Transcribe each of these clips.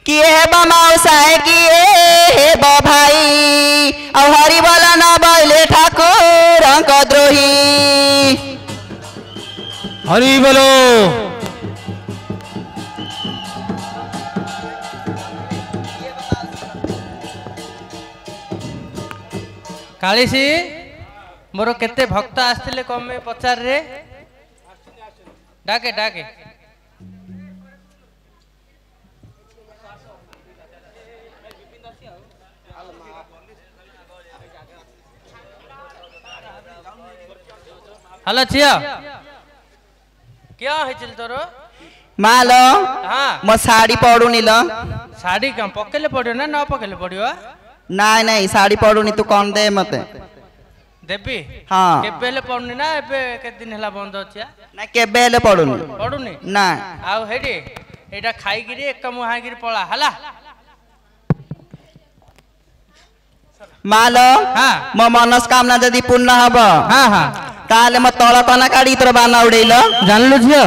किए हेबा मौसा किए हेबा भाई और हरि बोला न बोले ठाकुर द्रोही हरि बोलो। कालीसी मोर केते भक्त आसते कमे पचार रे डाके डाके हेलो छिया क्या है चल तोर मालो हाँ मो साड़ी पड़ुनी लो साड़ी कम पकेले पड़ियो ना न पकेले पड़ियो नाई नाई साड़ी पड़ुनी तू कौन दे मते देबी हाँ केबेले पड़ुनी ना एबे के दिन हला बंद अछि ना केबेले पड़ुनी पड़ुनी ना आउ हेडी एटा खाई गिरी एक मुहा गिरी पळा हला मालो हाँ मो मनस्कामना जदी पूर्ण हबो हाँ हाँ ताले म तळ कना काडी तोर बाना उड़ैलो जानलु झियो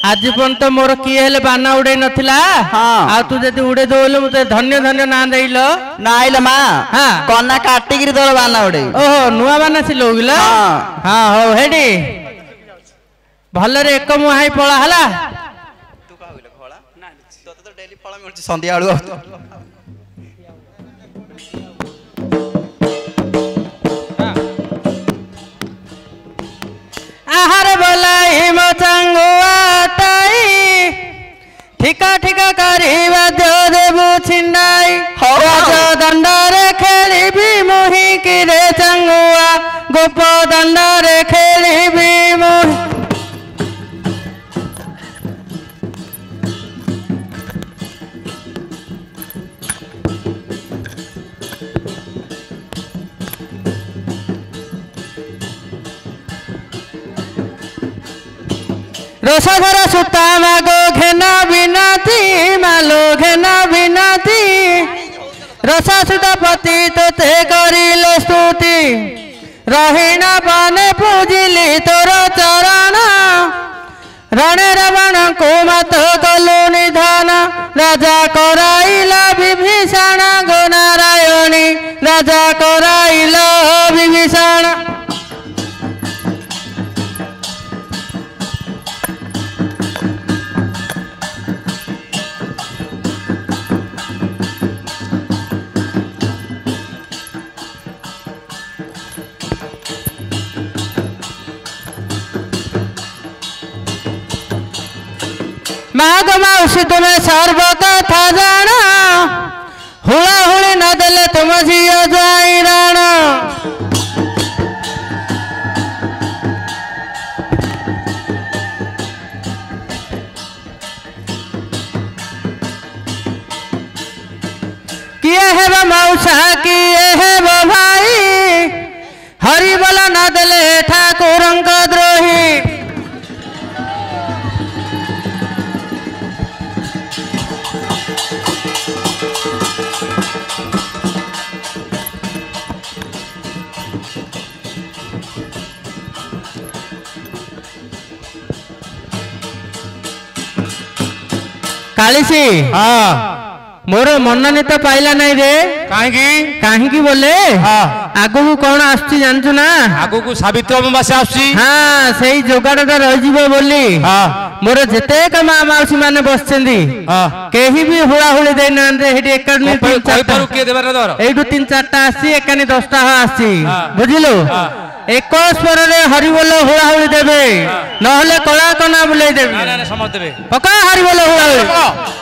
आज पर्यंत मोर किए हेले बाना उड़े नथिला हाँ आ तू जदी उड़े दोले मते धन्य धन्य ना देइलो नाइलो मा हाँ कना काटी गिरी तोर बाना उड़े ओहो नुआ बाना सिलो गिला हाँ हाँ हो हेडी भलरे एक मुहाई पळा हला तू का होइलो घोळा ना तो तो डेली फळ मिलछि संध्या आळू आहार बोलाई मो चंगुआटाई ठिका ठिका करिबा दो देबु छिंडाई राज दंडरे खेलिबी मोहि किरे चंगुआ गोप दंडरे खेलिबी मोहि रोषधर सुता मागो घेना बिनाती मालो घेना बिनाती रसा सुता पति तोते करिले स्तुति रहीना पाने पूजिली तोर चरण रणे रावण को मत कलु निधान राजा कराइला विभीषण गो नारायणी राजा कराइला विभीषण माघ मौसी तुम्हें सर्व कथा जाना हुआ हुड़ी न देले तुम झियो जाई राण किए है वो मौसा किए है वो भाई हरि बोला न देले ठाकुरंक द्रोही कालीसी हाँ मोर मननीत पाइला नहीं रे कहीं कहीं बोले हाँ आगु को कौन आसुची जानछु ना आगु को सावित्री अमावास्या आसुची हाँ सेही जोगाड़टा रहिजिबो बोली हाँ मोर जेते मा माउसी माने बसचंदी हाँ केही भी हुड़ा हुड़ी देई नांदे हेडी एकाडमी कोई पारु के देबार दर एडु 3-4टा आसी एकानी 10टा आसी हाँ बुझिलो हाँ एक स्वर रे हरि बोलो हुड़ा हुड़ी देबे नहले कला कना बुलाई देबे ना समझ देबे पका हरि बोलो हुड़ा हुड़ी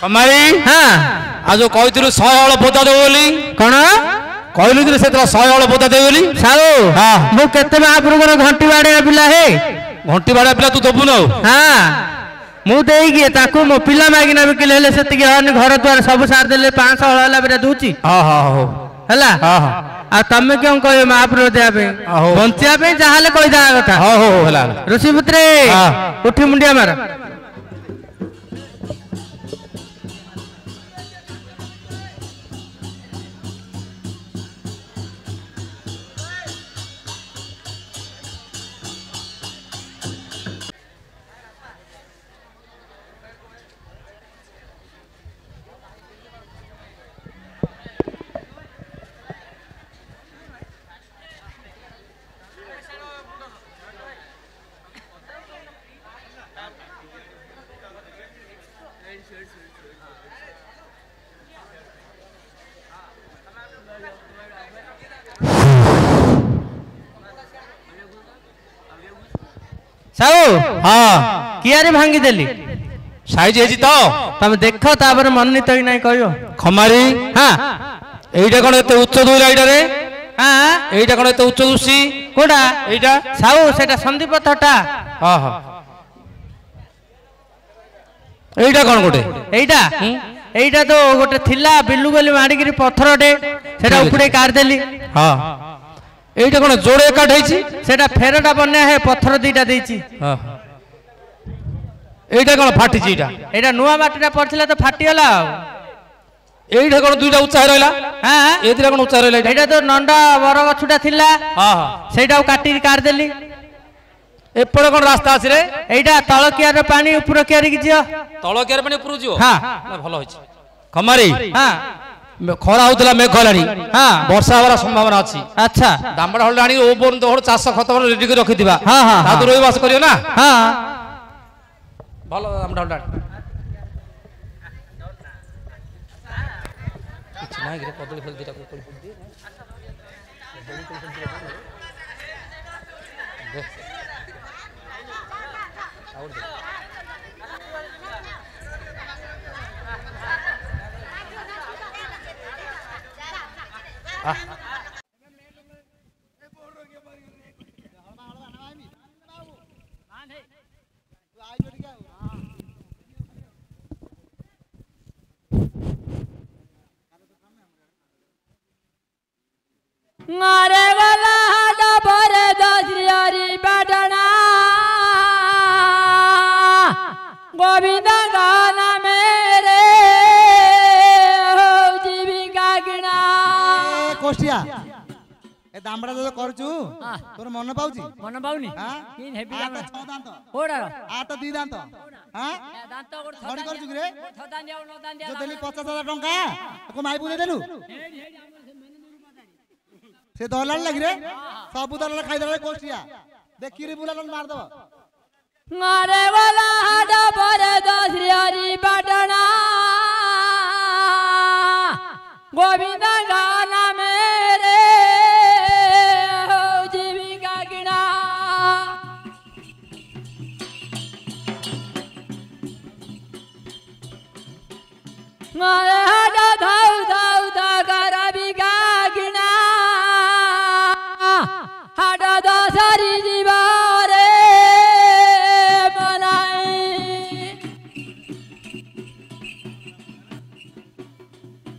कमारी हाँ आज कहथिलु 100 हळ पोता दे बोली कौन कहलु जे सेतरा 100 हळ पोता दे बोली सारो हाँ मु केते महाप्रभुर घंटी बाड़े पिला हे घंटी बाड़ा पिला तू दबु न हाँ मु देगी ताकू मो पिला मागिना बिकिले हेले सेति घर द्वार सब सार देले 500 हळ हला बेटा दूची हाँ हाँ हो हला हाँ हाँ आ तमे क्यों कहे महाप्रभु देया पे बंचिया पे जहाले कहि दा कथा हाँ हो हला ऋषिपुत्रे हाँ उठी मुंडिया मार ସାହୁ ହଁ କିଆରେ ଭାଙ୍ଗିଦେଲି ସାଇଜ ହେଇଛି ତ ତମେ ଦେଖ ତାପରେ ମନୋନୀତ କି ନାଇଁ କହିବ ଖମାରି ହଁ এইটা কোন এত উচ্চ দুইলা এইটারে হ্যাঁ এইটা কোন এত উচ্চ দুসি কোটা এইটা ସାହୁ সেটা সন্দীপ থটা হ্যাঁ হ্যাঁ এইটা কোন গোটে এইটা এইটা তো গোটে থিলা বিলু গলি মাড়িকিরি পথরটে সেটা উপরে কাটদেলি হ্যাঁ এইটা কোন জোড়ে কাট হইছি সেটা ফেরটা বন্যা হে পথর দুইটা দেইছি হ্যাঁ এইটা কোন ফাটিছি এইটা এটা নুয়া মাটিটা পড়ছিল তো ফাটিগলা এইটা কোন দুইটা উচ্চ হই রইলা হ্যাঁ এইটা কোন উচ্চ হই রইলা এটা তো নন্ডা বড় গছটা থিলা হ্যাঁ হ্যাঁ সেইটাও কাটিকি কাটদেলি এপড়ে কোন রাস্তা আছে রে এইটা তলকিয়ার পানি উপর কিয়ারি কি জিও তলকিয়ার পানি উপরু জিও হ্যাঁ না ভালো হইছে খমারি হ্যাঁ খরা হউতলা মেঘ হলানি হ্যাঁ বর্ষা হবার সম্ভাবনা আছে আচ্ছা দামড়া হল আনি ও বন তো চাষ খত রেডি করে রাখি দিবা হ্যাঁ হ্যাঁ তা তো রই বাস করিও না হ্যাঁ ভালো দামড়া হল কিছু নাই গরে কদলি ফল দিটা কদলি ফল দিয়ে मारे वाला डबर दसरी बटना गोविंद गाना मेरे जीविका गिना कोष्टिया ए दामड़ा जो करचू तोर मन पाउची मन पाउनी हां किन हेबी आ गाना त 6 दांत ओडा आ त 2 दांत हां दांत गोड़ खड़ी करचू रे थदान दिया न दान दिया जो देली 50000 टंका को माई पुने देलु से दलाल लगी रे सब दलाल खाई दलाल कोष्टिया देखी रे बुलालन मार दबो मारे वाला डबर दसरी बटना गोविंद गाना मेरे जीविका गिना मारे हटा धाउ धाउ कर बिका गिना हटा दसरी जीवारे बनाई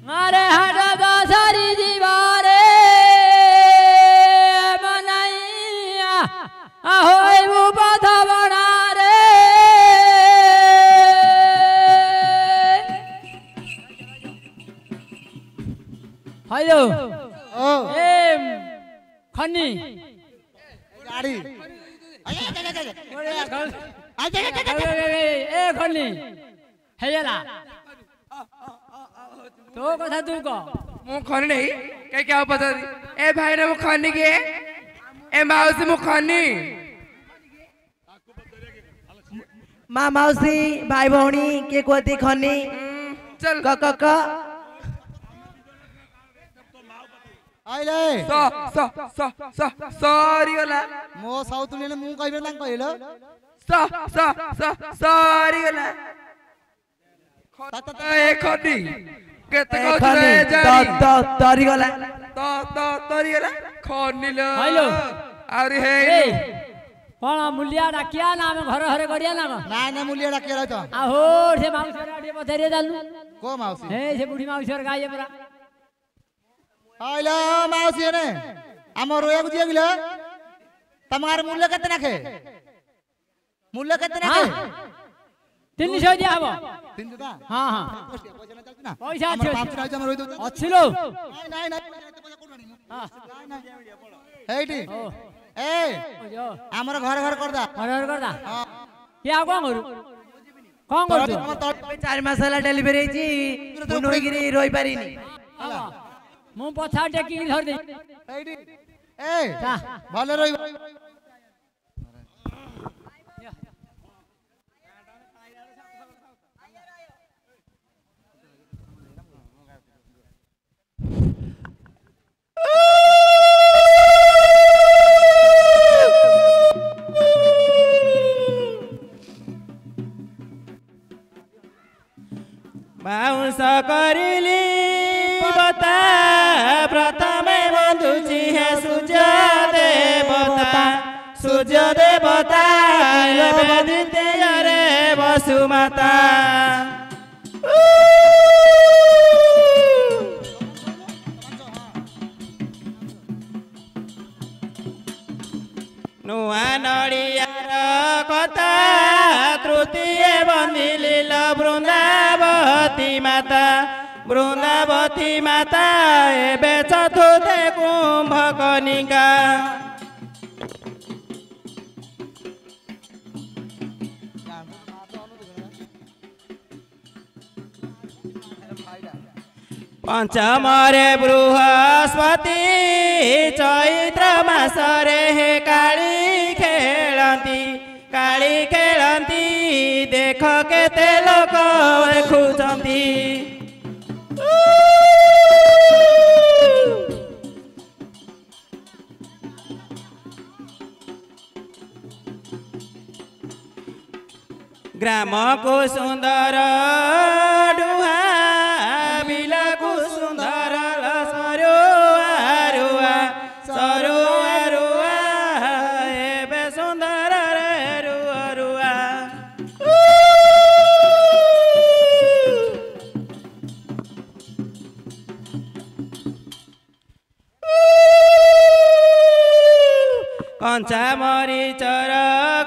मारे हटा दसरी जीवारे बनाई ahoy bu pata bana re hello ओ खनी गाड़ी ए खनी हेला तो कथा तू को मु खनी नहीं क्या क्या पता ए भाई ने मु खनी के ए माउसी मु खनी माँ मौसी भाई भौणी के कोती खनी चल क क क आइले स स स स सॉरी गला मो साउथ ने मु कहबे ना कहलो स स स सॉरी गला ए खनी केते ए कहू खनी रे द जानी द तरी गला तरी गला खनी लो हेलो अरे हे ए कोन मूल्या डाकिया ना हम घर घरे गड़िया ना ना ना मूल्य डाके रह तो आहो से माउस आडी पथेरे जालू को माउसी ए से बुढ़ी माउस गाय परा आइलो माउसी ने हम रोया बुझिया गेलो तमार मूल्य केते नाखे मूल्य केते नाखे 300 दिया हबो 300 टा हां हां पैसा ना चलती ना पैसा हमर अछि 500 टाइम रोई दो अछि लो नहीं नहीं पैसा कोड आनी हां हेटी ए जो हमर घर घर कर दा ऑर्डर करदा हां क्या कोन करू तोर 4 मास होला डेलीवरी ची मुनोई गिरी रोई पारिनी मु पछा टेकी धर दे हेटी ए भले रोई बाउंस करिली बता प्रथमे बंधुची है सूर्य देवता एबे द्वितीय रे वसुमाता नुआ नड़ियार कथा तृतीय बंधिल बृंदावती माता एबे चतुर्थे कुंभकर्णिका पंचमरे बृहस्पति चैत्र मासरे हे काली खेलती देख केते लोक देखुचंती ग्राम को सुंदर डुहा बिला को सुंदर सरुआ एबे सुंदर रे रुआ कंचा मरीचर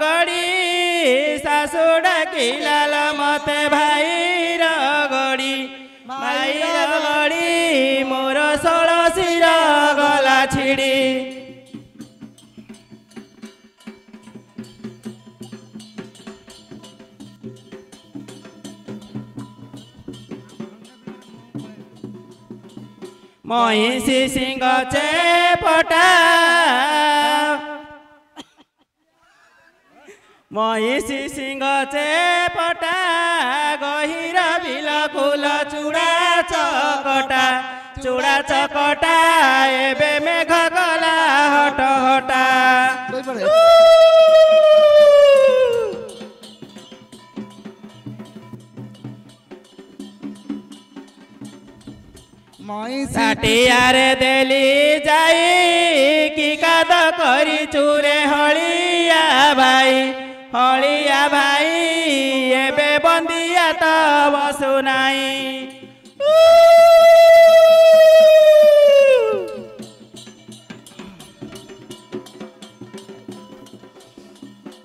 गड़ी सासु डाकिलाल मते भाई रगड़ी मोर षोलशीर गला छिड़ी महिषी सिंह चेपटा महिषी सिंह चेपटा गहिर बिलकुल चूड़ा चकटा एबे मेघ गला हटा साटियारे देली जाई कि काद करी चूरे हलिया भाई एबे बंदिया तो बसु नाई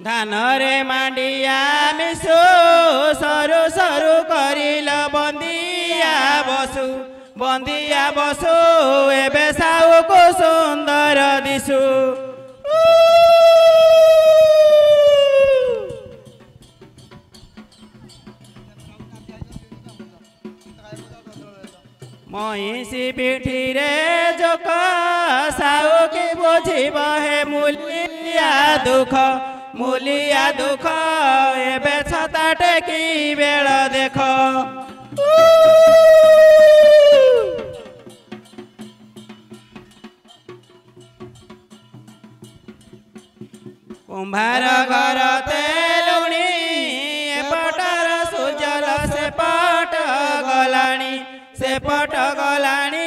धान रे मांडिया मिसु सरू करिल बंदिया बसु एबे साउ को सुंदर दिसु महिषी पिठी रे जोक साउ की बुझिब हे मूलिया दुख एबे छता टेकी बेल देख कुंभार घर तेलुणी एपटर सुजल सेपट गलाणी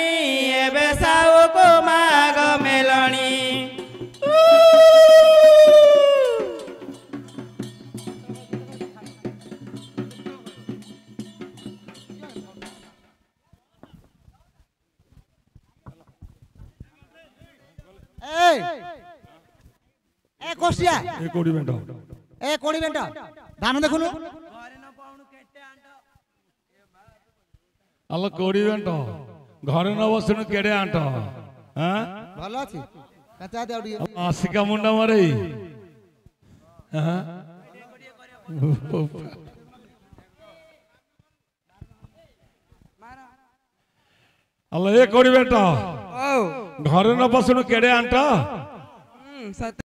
एबे साउ को माग मेलणी कोशिया ए कोड़ी बेंटा धान देखुनु अल्ल कोड़ी बेंटा घर न बसुनु केड़े आंट हां भलो अछि कचा दे ओडी आसिका मुंडा मारे हां अल्ल ए कोड़ी बेंटा घर न बसुनु केड़े आंट